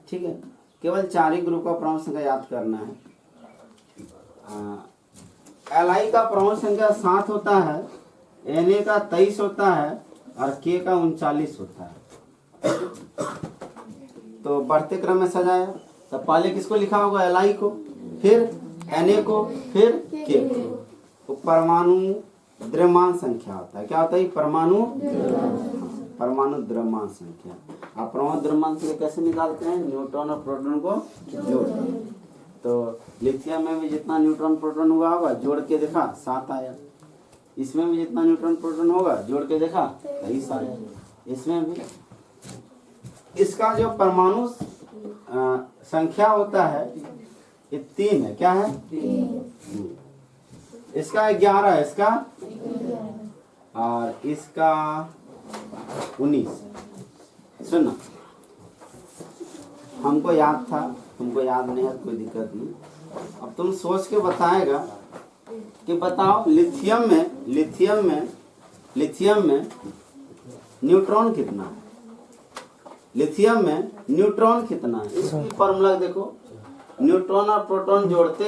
Speaker 1: ठीक है। केवल 4 ही ग्रुप का परमाणु संख्या याद करना है। Li का परमाणु संख्या 7 होता है, Na का 23 होता है और K का 39 होता है। तो बढ़ते क्रम में सजाया। तो पहले किसको लिखा होगा? Li को, फिर Na को, फिर K को। तो परमाणु द्रव्यमान संख्या होता है। क्या होता है? परमाणु द्रव्यमान संख्या। आप परमाणु द्रव्यमान संख्या कैसे निकालते हैं? न्यूट्रॉन और प्रोटॉन को जोड़। तो लिथियम में भी जितना न्यूट्रॉन प्रोटॉन हुआ होगा, जोड़ के देखा 7 आया। इसमें भी जितना न्यूट्रॉन प्रोटॉन होगा, जोड़ के देखा 23 आया। इसमें भी इसका जो परमाणु संख्या होता है ये 3 है, क्या है? इसका 11 है, इसका और इसका 19। सुनो, हमको याद था, तुमको याद नहीं है, कोई दिक्कत नहीं। अब तुम सोच के बताएगा कि बताओ लिथियम में न्यूट्रॉन कितना है? लिथियम में न्यूट्रॉन कितना है? इसकी फॉर्मूला देखो, न्यूट्रॉन और प्रोटॉन जोड़ते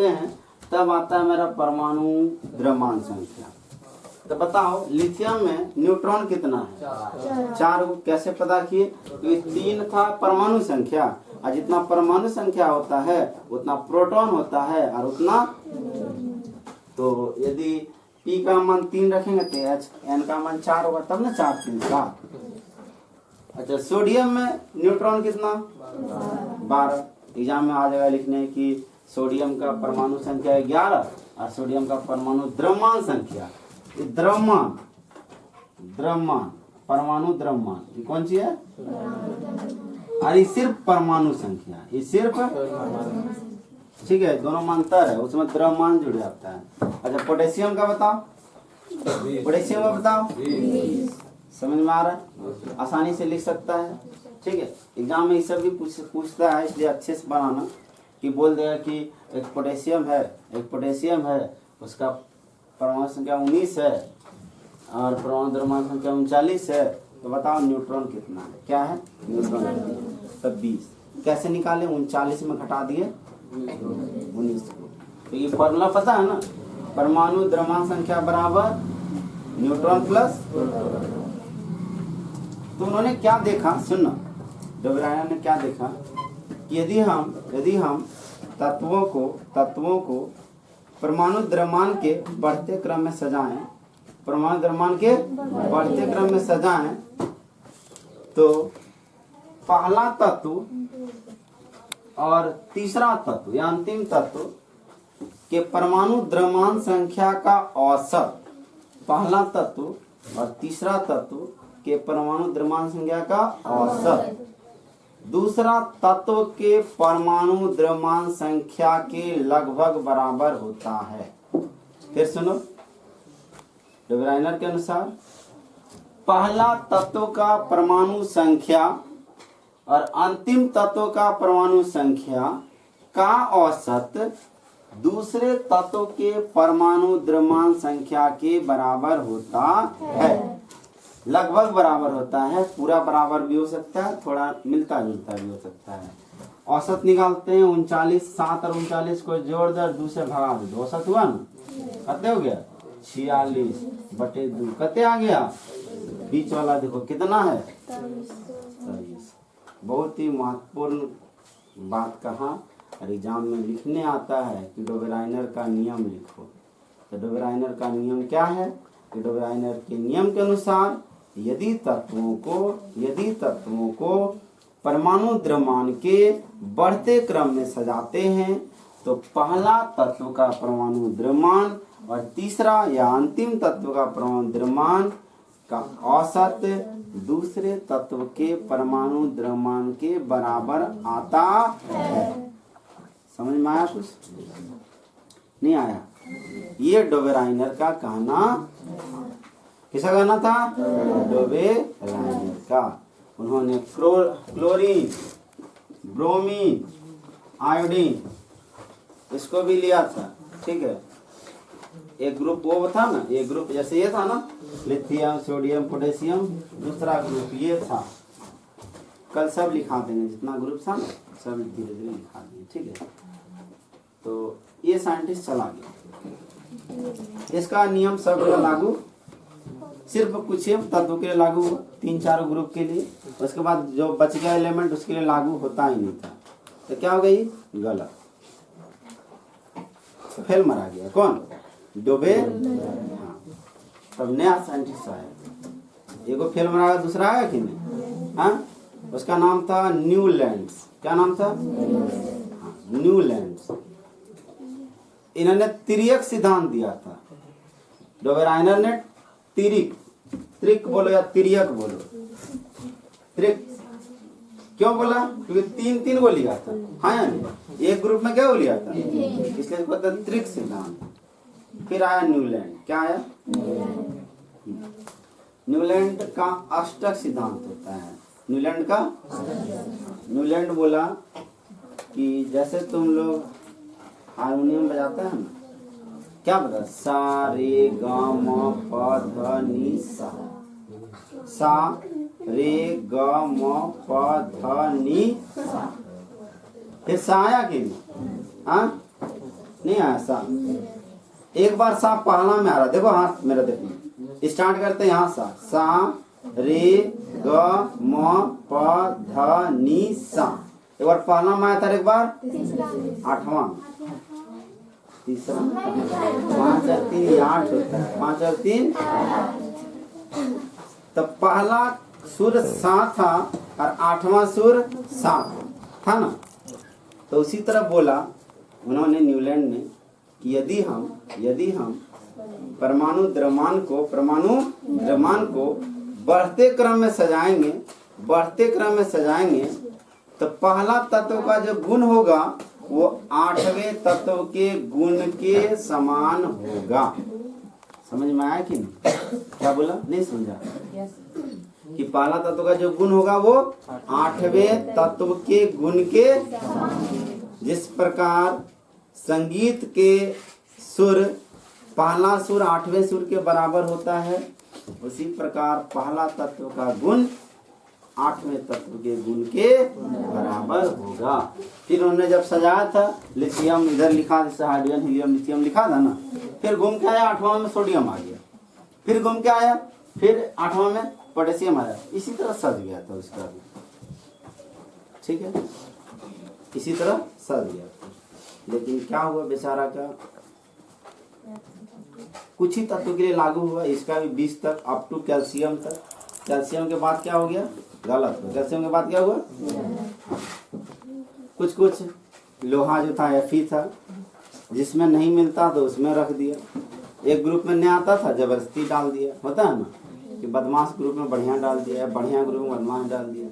Speaker 1: हैं तब आता है मेरा परमाणु द्रव्यमान संख्या। तो बताओ लिथियम में न्यूट्रॉन कितना है? 4। कैसे पता किए? क्योंकि 3 था परमाणु संख्या, और जितना परमाणु संख्या होता है उतना प्रोटॉन होता है और उतना, तो यदि P का मान 3 रखेंगे तो N का मान 4 होगा, तब ना 4 3 7। अच्छा, सोडियम में न्यूट्रॉन कितना? 12। एग्जाम में आ जाएगा लिखने की सोडियम का परमाणु संख्या 11 और सोडियम का परमाणु द्रव्यमान संख्या। द्रव्यमान परमाणु द्रव्यमान ये कौन सी है? और ये सिर्फ परमाणु संख्या, ये सिर्फ, ठीक है, दोनों में अंतर है, उसमें द्रव्यमान जुड़ जाता है। अच्छा, पोटेशियम का बताओ, पोटेशियम का बताओ, समझ में आ रहा है? आसानी से लिख सकता है, ठीक है। एग्जाम में ये सब भी पूछता है, इसलिए अच्छे से बनाना कि बोल देगा कि एक पोटेशियम है, उसका परमाणु संख्या 19 है और परमाणु द्रव्यमान संख्या 39 है, तो बताओ न्यूट्रॉन कितना है? क्या है? न्यूट्रॉन। तब 20 कैसे निकाले? 39 में घटा दिए 19 को। तो ये फॉर्मूला पता है ना, परमाणु द्रव्यमान संख्या बराबर न्यूट्रॉन प्लस। तो उन्होंने क्या देखा, सुनना, डोबेरायनर ने क्या देखा कि यदि हम तत्वों को परमाणु द्रव्यमान के बढ़ते क्रम में सजाएं, तो पहला तत्व और तीसरा तत्व या अंतिम तत्व के परमाणु द्रव्यमान संख्या का औसत, पहला तत्व और तीसरा तत्व के परमाणु द्रव्यमान संख्या का औसत दूसरा तत्व के परमाणु द्रव्यमान संख्या के लगभग बराबर होता है। फिर सुनो, डोबेरायनर के अनुसार पहला तत्व का परमाणु संख्या और अंतिम तत्व का परमाणु संख्या का औसत दूसरे तत्व के परमाणु द्रव्यमान संख्या के बराबर होता है। लगभग बराबर होता है, पूरा बराबर भी हो सकता है, थोड़ा मिलता जुलता भी हो सकता है। औसत निकालते हैं 39, 7 और 39 को जोड़ दर 2 से भगा दो, औसत हुआ ना, कितने हो गया? 46/2। कितने आ गया? बीच वाला देखो कितना है? 23। बहुत ही महत्वपूर्ण बात कहा और एग्जाम में लिखने आता है कि डोबेरायनर का नियम लिखो। तो डोबेरायनर का नियम क्या है? कि डोबेरायनर के नियम के अनुसार यदि तत्वों को परमाणु द्रव्यमान के बढ़ते क्रम में सजाते हैं तो पहला तत्व का परमाणु द्रव्यमान और तीसरा या अंतिम तत्व का परमाणु द्रव्यमान का औसत दूसरे तत्व के परमाणु द्रव्यमान के बराबर आता है। समझ में आया? कुछ नहीं आया? ये डोबेरायनर का कहना, किसका कहना था? डोबेरायनर का। उन्होंने क्लोरीन, ब्रोमीन, आयोडीन इसको भी लिया था, ठीक है। एक ग्रुप वो था ना, एक ग्रुप जैसे ये था ना, लिथियम, सोडियम, पोटेशियम, दूसरा ग्रुप ये था। कल सब लिखा देंगे, जितना ग्रुप था ना सब धीरे धीरे लिखा देंगे, ठीक है। तो ये साइंटिस्ट चला गया, इसका नियम सब लागू, सिर्फ कुछ तत्व के लिए लागू हुआ, 3-4 ग्रुप के लिए। उसके बाद जो बच गया एलिमेंट उसके लिए लागू होता ही नहीं था। तो क्या हो गई? गलत, फेल मारा गया। कौन? डोबे। हाँ, तब नया साइंटिस्ट आया, एगो फेल मारा, दूसरा आया कि नहीं? हाँ, उसका नाम था न्यूलैंड्स। क्या नाम था? हाँ, न्यूलैंड्स। इन्होंने तिर्यक सिद्धांत दिया था। डोबेरायनर ने त्रिक बोलो या तिर्यक बोलो, त्रिक क्यों बोला? क्योंकि 3 को लिया था। हाँ या नहीं? एक ग्रुप में क्या हो लिया था, इसलिए इसको कहते हैं त्रिक सिद्धांत। फिर आया न्यूलैंड। क्या आया? न्यूलैंड का अष्टक सिद्धांत होता है। न्यूलैंड का, न्यूलैंड बोला कि जैसे तुम लोग हारमोनियम बजाते हैं ना, क्या बता, सा रे गा म प ध नि सा, सा रे ग म प ध नि सा। फिर सा आया कि हाँ नहीं आया सा? एक बार सा पहला में आ रहा, देखो हाथ मेरा देखो, स्टार्ट करते हैं यहाँ सा रे ग म प ध नि सा। एक बार पहला में आया था, एक बार आठवां, तीसरा, 5 और 3 8 होता है, 5 और 3। तो पहला सुर सा था और 8वां सुर सा था ना। तो उसी तरह बोला उन्होंने न्यूलैंड ने कि यदि हम परमाणु द्रव्यमान को बढ़ते क्रम में सजाएंगे तो पहला तत्व का जो गुण होगा वो 8वें तत्व के गुण के समान होगा। समझ में आया कि नहीं? क्या बोला? नहीं समझा? कि पहला तत्व का जो गुण होगा वो 8वें तत्व के गुण के, जिस प्रकार संगीत के सुर, पहला सुर 8वें सुर के बराबर होता है, उसी प्रकार पहला तत्व का गुण 8वें तत्व के गुण के बराबर होगा। फिर उन्होंने जब सजाया था, लिथियम इधर लिखा, जैसे हाइड्रोजन हीलियम लिथियम लिखा था ना, फिर घूम के आया 8वां में सोडियम आ गया, फिर घूम के आया, फिर 8वां में पोटेशियम आया। इसी तरह सज गया था उसका भी, ठीक है, इसी तरह सज गया था। लेकिन क्या हुआ बेचारा का, कुछ ही तत्व के लिए लागू हुआ, इसका भी 20 तक, अप टू कैल्शियम तक। कैल्शियम के बाद क्या हो गया? गलत हो। कैल्शियम के बाद क्या हुआ? कुछ लोहा जो था Fe था, जिसमें नहीं मिलता तो उसमें रख दिया। एक ग्रुप में नहीं आता था, जबरदस्ती डाल दिया, होता है ना कि बदमाश ग्रुप में बढ़िया डाल दिया, बढ़िया ग्रुप में बदमाश डाल दिया।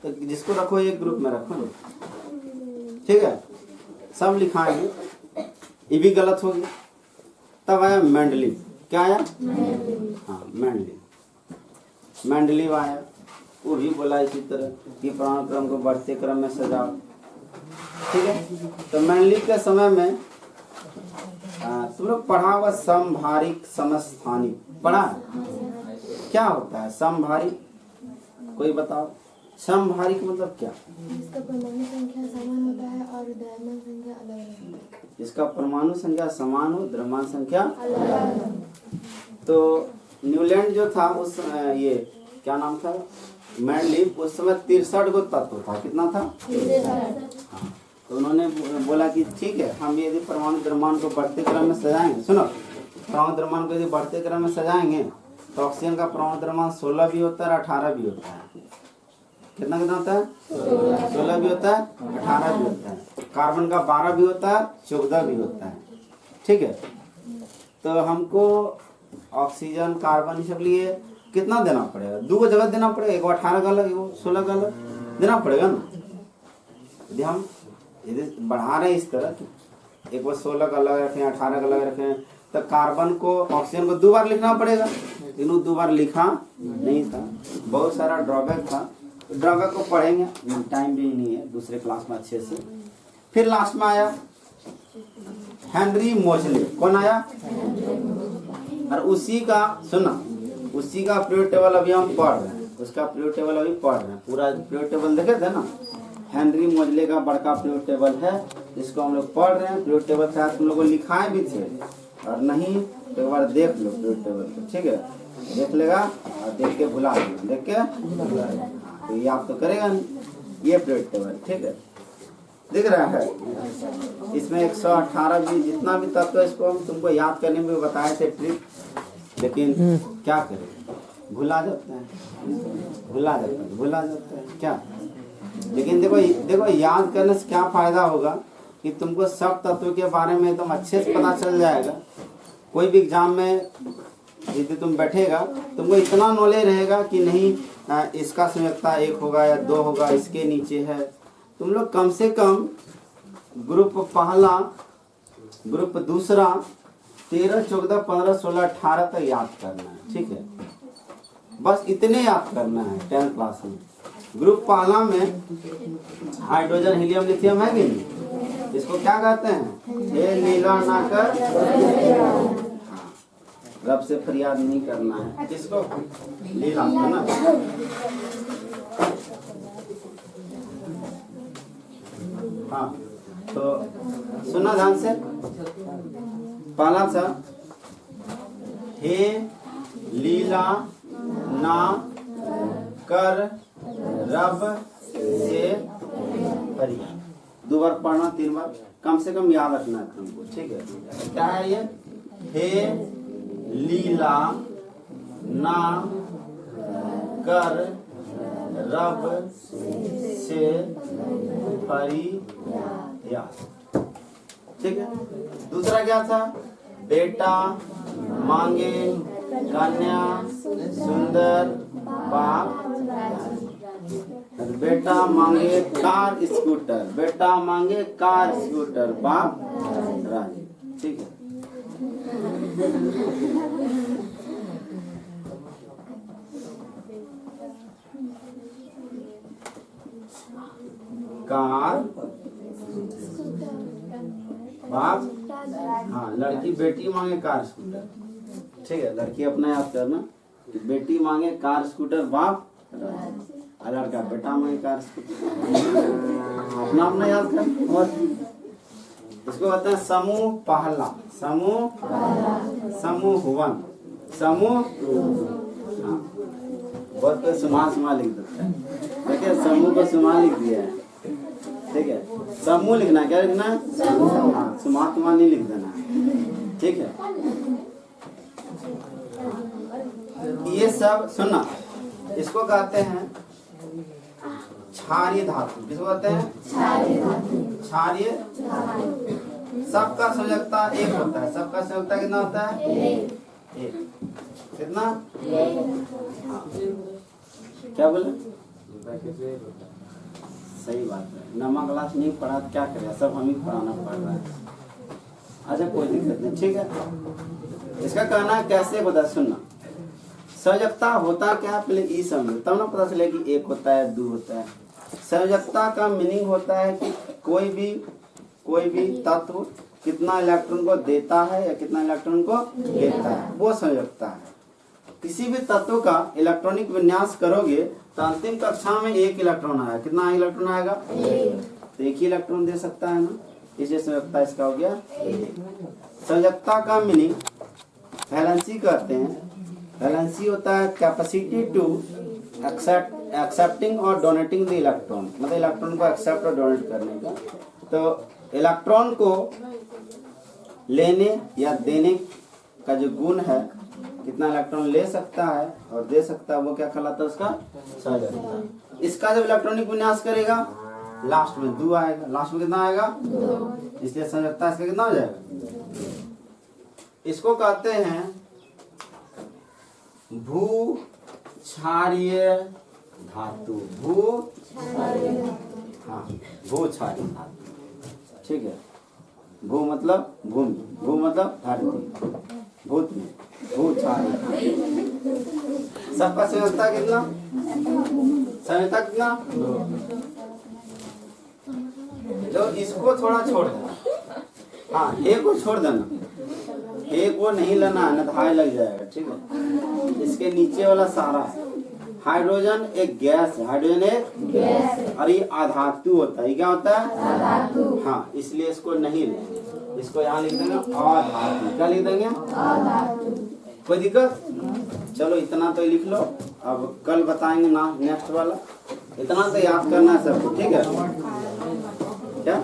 Speaker 1: तो जिसको रखो एक ग्रुप में रखो, ठीक है, सब लिखाएंगे, ये भी गलत हो गया। तब आया मेंडलीव। क्या आया? हाँ मेंडलीव आया, वो भी बोला इसी तरह कि प्राण क्रम को बढ़ते क्रम में सजाओ, ठीक है। तो मेंडलीव के समय में तुम लोग पढ़ा हुआ समभारिक समस्थानिक पढ़ा है? क्या होता है समभारिक? कोई बताओ, समभारिक मतलब क्या?
Speaker 2: इसका परमाणु संख्या समान होता है और द्रव्यमान संख्या अलग है।
Speaker 1: इसका परमाणु संख्या समान हो, द्रव्यमान संख्या अलग। तो न्यूलैंड जो था उस ये क्या नाम था, मेंडलीव, उस समय 63 को तत्व था। कितना था? 63। हाँ, तो उन्होंने बोला कि ठीक है, हम यदि परमाणु द्रव्यमान को बढ़ते क्रम में सजाएंगे, सुनो, परमाणु द्रव्यमान को यदि बढ़ते क्रम में सजाएंगे तो ऑक्सीजन का परमाणु द्रव्यमान 16 भी होता है और 18 भी होता है। कितना होता है? 16 भी होता है, 18 भी होता है। कार्बन का 12 भी होता है, 14 भी होता है, ठीक है। तो हमको ऑक्सीजन, कार्बन, सब लिए कितना देना पड़ेगा? 2 जगह देना पड़ेगा, एक 18 का अलग, एक 16 का अलग देना पड़ेगा ना। यदि हम बढ़ा रहे हैं इस तरह, एक बार 16 का अलग रखें, 18 का अलग रखें, तो कार्बन को, ऑक्सीजन को 2 बार लिखना पड़ेगा। लेकिन 2 बार लिखा नहीं था, बहुत सारा ड्रॉबैक था। ड्रॉबैक को पढ़ेंगे, टाइम भी नहीं है, दूसरे क्लास में अच्छे से। फिर लास्ट में आया हेनरी मोजले। कौन आया? और उसी का सुना, उसी का पीरियड टेबल अभी हम पढ़ रहे हैं, उसका पीरियड टेबल अभी पढ़ रहे हैं। पूरा पीरियड टेबल देखे थे ना, हेनरी मोजले का बड़का पीरियड टेबल है, जिसको हम लोग पढ़ रहे हैं। पीरियड टेबल शायद तुम लोगों को लिखाए भी थे, और नहीं तो एक बार देख लो पीरियड टेबल को, ठीक है, देख लेगा और देख के भुला देगा, देख के तो याद तो करेगा नहीं। ये पीरियड टेबल, ठीक है, दिख रहा है। इसमें 118 भी, जितना भी तत्व है, इसको हम तुमको याद करने में बताए थे ट्रिक, लेकिन क्या करें, भुला जाते हैं क्या। लेकिन देखो याद करने से क्या फायदा होगा कि तुमको सब तत्व के बारे में एकदम अच्छे से पता चल जाएगा। कोई भी एग्जाम में यदि तुम बैठेगा तुमको इतना नॉलेज रहेगा कि नहीं इसका संयोजकता 1 होगा या 2 होगा, इसके नीचे है। तुम लोग कम से कम ग्रुप पहला, ग्रुप दूसरा 13, 14, 15, 16, 18 तक याद करना है, ठीक है। बस इतने याद करना है 10th क्लास में। ग्रुप पहला में हाइड्रोजन हीलियम लिथियम है कि नहीं, इसको क्या कहते हैं? हे लीला ना कर, हाँ, रब से फरियाद नहीं करना है, किसको? लीला है ना। हाँ, तो सुना ध्यान से। पहला था हे लीला ना कर रब से फरियाद। 2 बार पढ़ना, 3 बार, कम से कम याद रखना है तुमको, ठीक है। क्या है ये? हे लीला ना कर रब से फरियाद, ठीक है। दूसरा क्या था? बेटा मांगे कन्या सुंदर बाप, बेटा मांगे कार स्कूटर, बेटा मांगे कार स्कूटर बाप राजी, ठीक है। कार बाप, हाँ, लड़की बेटी मांगे कार स्कूटर, ठीक है। लड़की अपना याद करना कि बेटी मांगे कार स्कूटर बाप, और लड़का बेटा मांगे कार स्कूटर, अपना अपना याद कर। और इसको कहते हैं समूह पहला, समूह 1, समूह, हाँ, बहुत कोई सुमा लिख देता है, देखिए समूह को सुमा लिख दिया है, ठीक है। समूह लिखना, क्या लिखना है? हाँ, सुमा नहीं लिख देना, ठीक है। ये सब सुनना, इसको कहते हैं क्षारीय धातु। किसको कहते हैं? क्षारीय। सबका संयोजकता 1 होता है। सबका संयोजकता कितना होता है? 1। कितना? हाँ। क्या बोले? सही बात है। नवा क्लास नहीं पढ़ा क्या करें, सब हम ही पढ़ाना पड़ रहा है। अच्छा, कोई दिक्कत नहीं, ठीक है। इसका कहना कैसे बता, सुनना। संयोजकता होता क्या, पहले ई समझो, तब ना पता चले कि 1 होता है 2 होता है। संयोजकता का मीनिंग होता है कि कोई भी तत्व कितना इलेक्ट्रॉन को देता है या कितना इलेक्ट्रॉन को लेता है, वो संयोजकता है। किसी भी तत्व का इलेक्ट्रॉनिक विन्यास करोगे तो अंतिम कक्षा में 1 इलेक्ट्रॉन आएगा। कितना इलेक्ट्रॉन आएगा? 1। तो 1 ही इलेक्ट्रॉन दे सकता है ना, इसलिए संयोजकता इसका हो गया 1। संयोजकता का मीनिंग वैलेंसी कहते हैं। वैलेंसी होता है कैपेसिटी टू एक्सेप्टिंग और डोनेटिंग द इलेक्ट्रॉन, मतलब इलेक्ट्रॉन को एक्सेप्ट और डोनेट करने का। तो इलेक्ट्रॉन को लेने या देने का जो गुण है, कितना इलेक्ट्रॉन ले सकता है और दे सकता है, वो क्या कहलाता है? उसका संयोजकता। इसका जब इलेक्ट्रॉनिक विन्यास करेगा लास्ट में 2 आएगा। लास्ट में कितना आएगा? 2। इसलिए संयोजकता इसका कितना हो जाएगा? इसको कहते हैं भू क्षारीय धातु। हाँ, भू क्षारीय धातु, ठीक है। भू मतलब भूमि, भू मतलब धरती, भूत में भू क्षारीय। सबका संयोजकता कितना? संयोजकता कितना? 2। जो इसको थोड़ा छोड़ देना, हाँ, एक को छोड़ देना, एक को नहीं लेना है, नहीं तो हाई लग जाएगा, ठीक है। इसके नीचे वाला सारा है। हाइड्रोजन एक गैस है, हाइड्रोजन एक गैस है, और ये अधातु होता है। ये क्या होता है? अधातु। हाँ, इसलिए इसको नहीं लेंगे, इसको यहाँ लिख देंगे अधातु। क्या लिख देंगे? अधातु। कोई दिक्कत? चलो इतना तो लिख लो, अब कल बताएंगे ना नेक्स्ट वाला। इतना तो याद करना है सबको, ठीक है? क्या